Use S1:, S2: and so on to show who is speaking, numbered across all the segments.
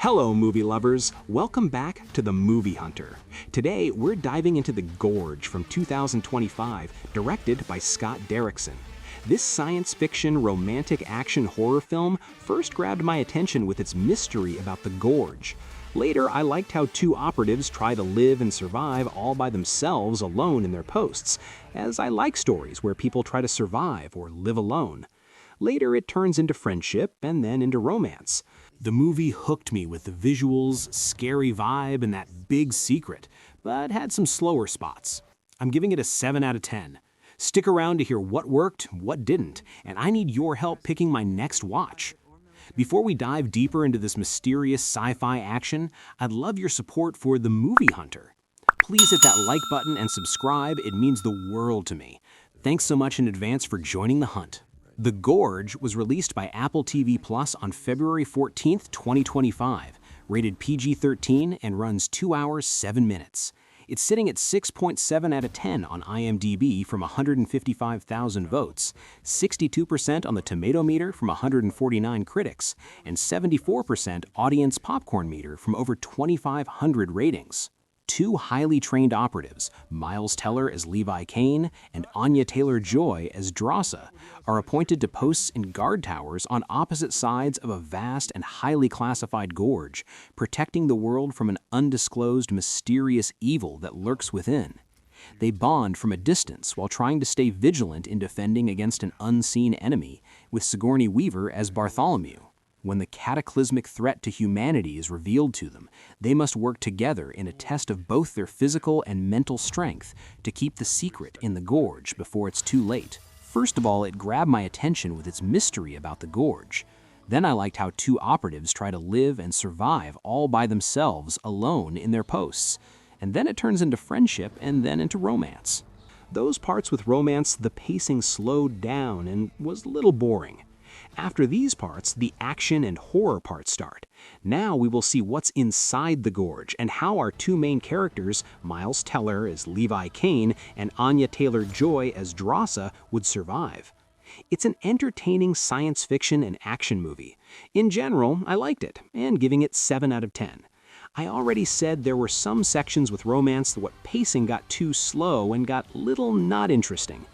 S1: Hello, movie lovers. Welcome back to The Movie Hunter. Today, we're diving into The Gorge from 2025, directed by Scott Derrickson. This science fiction romantic action horror film first grabbed my attention with its mystery about the Gorge. Later, I liked how two operatives try to live and survive all by themselves alone in their posts, as I like stories where people try to survive or live alone. Later, it turns into friendship and then into romance. The movie hooked me with the visuals, scary vibe, and that big secret, but had some slower spots. I'm giving it a 7 out of 10. Stick around to hear what worked, what didn't, and I need your help picking my next watch. Before we dive deeper into this mysterious sci-fi action, I'd love your support for The Movie Hunter. Please hit that like button and subscribe, it means the world to me. Thanks so much in advance for joining the hunt. The Gorge was released by Apple TV Plus on February 14, 2025, rated PG-13 and runs 2 hours, 7 minutes. It's sitting at 6.7 out of 10 on IMDb from 155,000 votes, 62% on the tomato meter from 149 critics, and 74% audience popcorn meter from over 2,500 ratings. Two highly trained operatives, Miles Teller as Levi Kane and Anya Taylor-Joy as Drossa, are appointed to posts in guard towers on opposite sides of a vast and highly classified gorge, protecting the world from an undisclosed mysterious evil that lurks within. They bond from a distance while trying to stay vigilant in defending against an unseen enemy, with Sigourney Weaver as Bartholomew. When the cataclysmic threat to humanity is revealed to them, they must work together in a test of both their physical and mental strength to keep the secret in the gorge before it's too late. First of all, it grabbed my attention with its mystery about the gorge. Then I liked how two operatives try to live and survive all by themselves, alone in their posts. And then it turns into friendship and then into romance. Those parts with romance, the pacing slowed down and was a little boring. After these parts, the action and horror parts start. Now we will see what's inside the gorge and how our two main characters, Miles Teller as Levi Kane and Anya Taylor-Joy as Drossa, would survive. It's an entertaining science fiction and action movie. In general, I liked it, and giving it 7 out of 10. I already said there were some sections with romance that pacing got too slow and got little not interesting.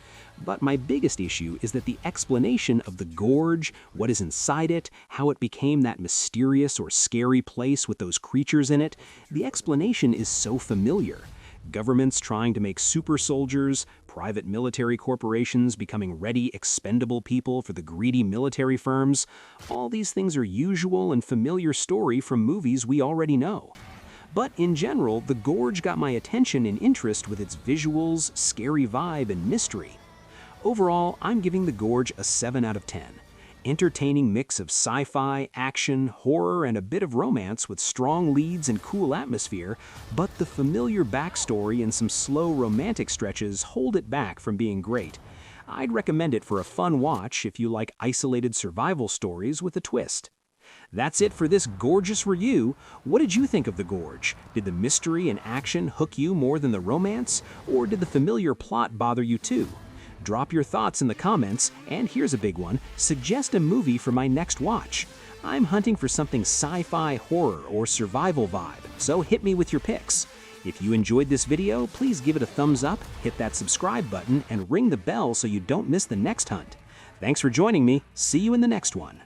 S1: But my biggest issue is that the explanation of the gorge, what is inside it, how it became that mysterious or scary place with those creatures in it, the explanation is so familiar. Governments trying to make super soldiers, private military corporations becoming ready, expendable people for the greedy military firms, all these things are usual and familiar story from movies we already know. But in general, the gorge got my attention and interest with its visuals, scary vibe, and mystery. Overall, I'm giving The Gorge a 7 out of 10. Entertaining mix of sci-fi, action, horror, and a bit of romance with strong leads and cool atmosphere, but the familiar backstory and some slow romantic stretches hold it back from being great. I'd recommend it for a fun watch if you like isolated survival stories with a twist. That's it for this gorgeous review. What did you think of The Gorge? Did the mystery and action hook you more than the romance? Or did the familiar plot bother you too? Drop your thoughts in the comments, and here's a big one, suggest a movie for my next watch. I'm hunting for something sci-fi, horror, or survival vibe, so hit me with your picks. If you enjoyed this video, please give it a thumbs up, hit that subscribe button, and ring the bell so you don't miss the next hunt. Thanks for joining me. See you in the next one.